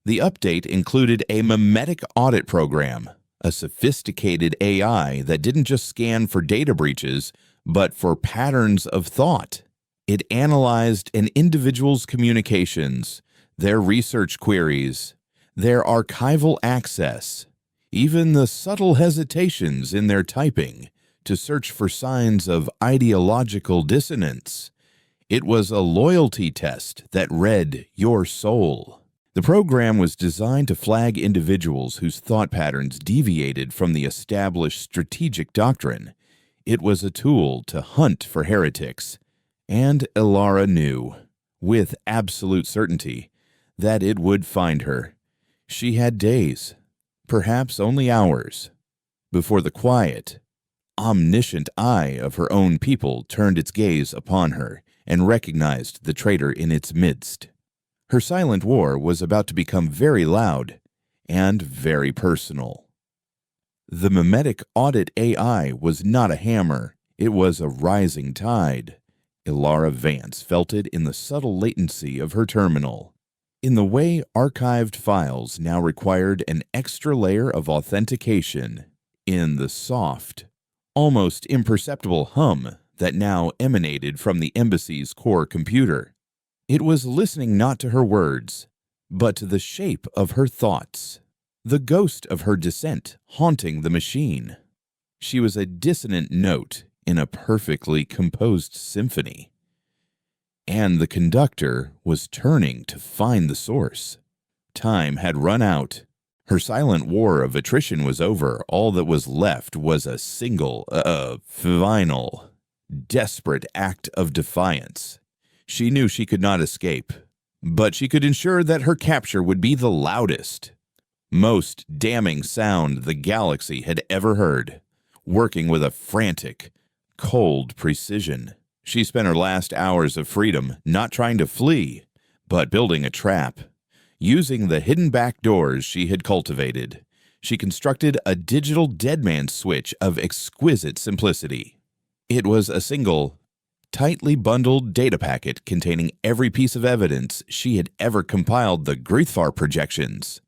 Speaker 1: The update included a memetic audit program, a sophisticated AI that didn't just scan for data breaches, but for patterns of thought. It analyzed an individual's communications, their research queries, their archival access, even the subtle hesitations in their typing to search for signs of ideological dissonance. It was a loyalty test that read your soul. The program was designed to flag individuals whose thought patterns deviated from the established strategic doctrine. It was a tool to hunt for heretics, and Elara knew, with absolute certainty, that it would find her. She had days, perhaps only hours, before the quiet, omniscient eye of her own people turned its gaze upon her and recognized the traitor in its midst. Her silent war was about to become very loud and very personal. The mimetic audit AI was not a hammer, it was a rising tide. Elara Vance felt it in the subtle latency of her terminal, in the way archived files now required an extra layer of authentication, in the soft, almost imperceptible hum that now emanated from the embassy's core computer. It was listening not to her words, but to the shape of her thoughts, the ghost of her dissent haunting the machine. She was a dissonant note in a perfectly composed symphony. And the conductor was turning to find the source. Time had run out. Her silent war of attrition was over. All that was left was a single, final, desperate act of defiance. She knew she could not escape, but she could ensure that her capture would be the loudest, most damning sound the galaxy had ever heard, working with a frantic, cold precision. She spent her last hours of freedom not trying to flee, but building a trap. Using the hidden back doors she had cultivated, she constructed a digital deadman switch of exquisite simplicity. It was a single, tightly bundled data packet containing every piece of evidence she had ever compiled: the Grithfar projections,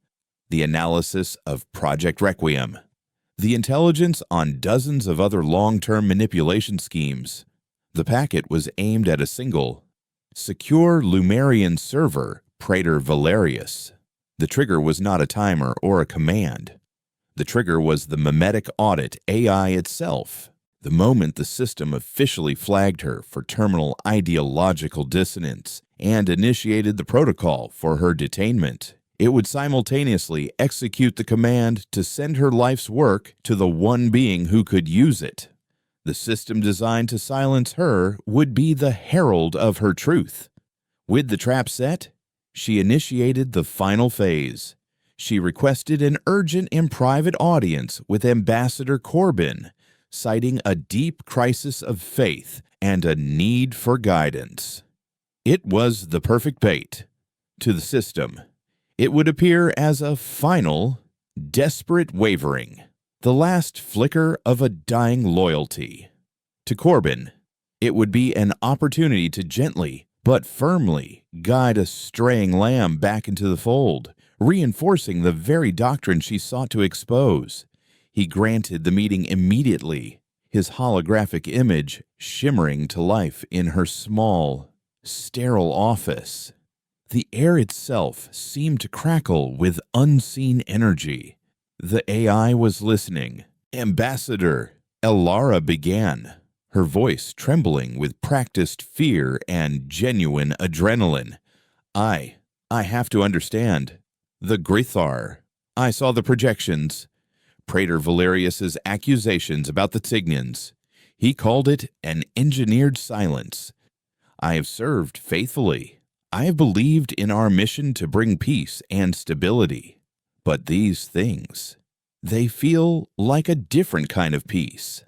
Speaker 1: the analysis of Project Requiem, the intelligence on dozens of other long-term manipulation schemes. The packet was aimed at a single, secure Lumerian server, Praetor Valerius. The trigger was not a timer or a command. The trigger was the mimetic audit AI itself. The moment the system officially flagged her for terminal ideological dissonance and initiated the protocol for her detainment, it would simultaneously execute the command to send her life's work to the one being who could use it. The system designed to silence her would be the herald of her truth. With the trap set, she initiated the final phase. She requested an urgent and private audience with Ambassador Corbin, citing a deep crisis of faith and a need for guidance. It was the perfect bait. To the system, it would appear as a final, desperate wavering, the last flicker of a dying loyalty. To Corbin, it would be an opportunity to gently but firmly guide a straying lamb back into the fold, reinforcing the very doctrine she sought to expose. He granted the meeting immediately, his holographic image shimmering to life in her small, sterile office. The air itself seemed to crackle with unseen energy. The AI was listening. "Ambassador," Elara began, her voice trembling with practiced fear and genuine adrenaline. I have to understand. The Grithar. I saw the projections. Praetor Valerius's accusations about the Tignians. He called it an engineered silence. I have served faithfully. I have believed in our mission to bring peace and stability. But these things, they feel like a different kind of peace.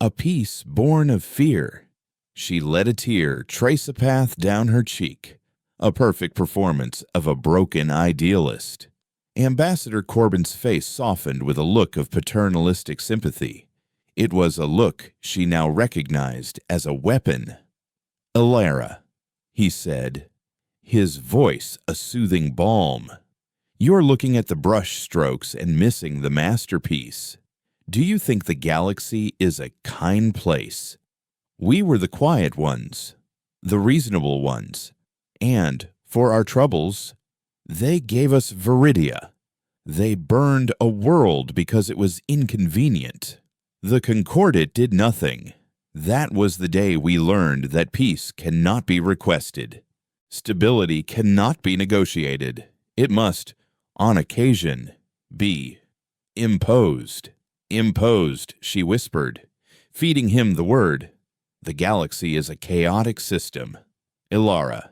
Speaker 1: A peace born of fear. She let a tear trace a path down her cheek, a perfect performance of a broken idealist. Ambassador Corbin's face softened with a look of paternalistic sympathy. It was a look she now recognized as a weapon. "Elara," he said, his voice a soothing balm. "You're looking at the brush strokes and missing the masterpiece. Do you think the galaxy is a kind place? We were the quiet ones, the reasonable ones, and, for our troubles, they gave us Viridia. They burned a world because it was inconvenient. The Concordat did nothing. That was the day we learned that peace cannot be requested. Stability cannot be negotiated. It must, on occasion, be imposed." "Imposed," she whispered, feeding him the word. "The galaxy is a chaotic system. Elara.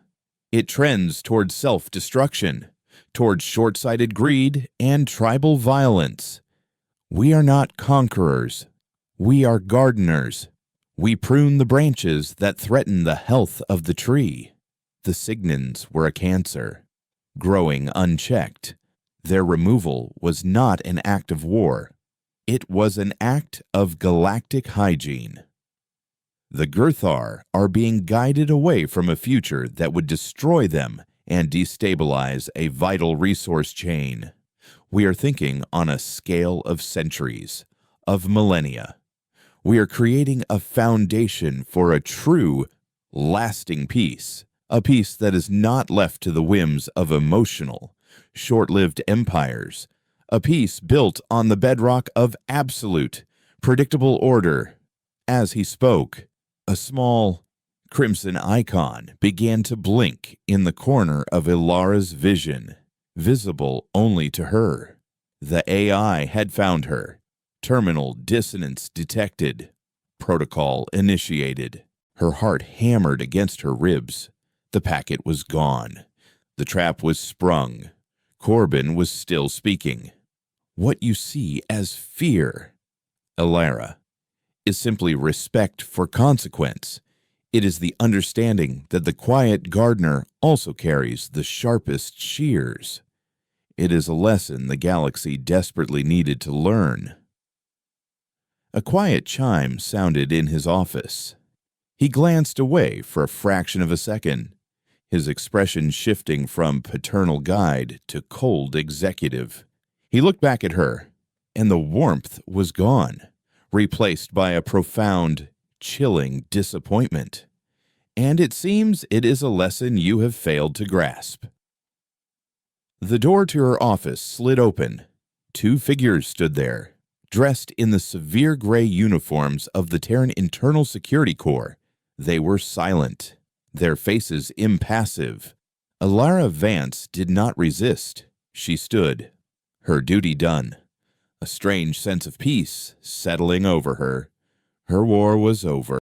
Speaker 1: It trends towards self-destruction, towards short-sighted greed and tribal violence. We are not conquerors. We are gardeners. We prune the branches that threaten the health of the tree." The Signans were a cancer, growing unchecked. Their removal was not an act of war. It was an act of galactic hygiene. The Girthar are being guided away from a future that would destroy them and destabilize a vital resource chain. We are thinking on a scale of centuries, of millennia. We are creating a foundation for a true, lasting peace, a peace that is not left to the whims of emotional, short-lived empires, a peace built on the bedrock of absolute, predictable order. As he spoke, a small, crimson icon began to blink in the corner of Elara's vision, visible only to her. The AI had found her. Terminal dissonance detected. Protocol initiated. Her heart hammered against her ribs. The packet was gone. The trap was sprung. Corbin was still speaking. What you see as fear, Elara, is simply respect for consequence. It is the understanding that the quiet gardener also carries the sharpest shears. It is a lesson the galaxy desperately needed to learn. A quiet chime sounded in his office. He glanced away for a fraction of a second, his expression shifting from paternal guide to cold executive. He looked back at her, and the warmth was gone, replaced by a profound, chilling disappointment. And it seems it is a lesson you have failed to grasp. The door to her office slid open. Two figures stood there, dressed in the severe gray uniforms of the Terran Internal Security Corps. They were silent, their faces impassive. Elara Vance did not resist. She stood, her duty done. A strange sense of peace settling over her. Her war was over.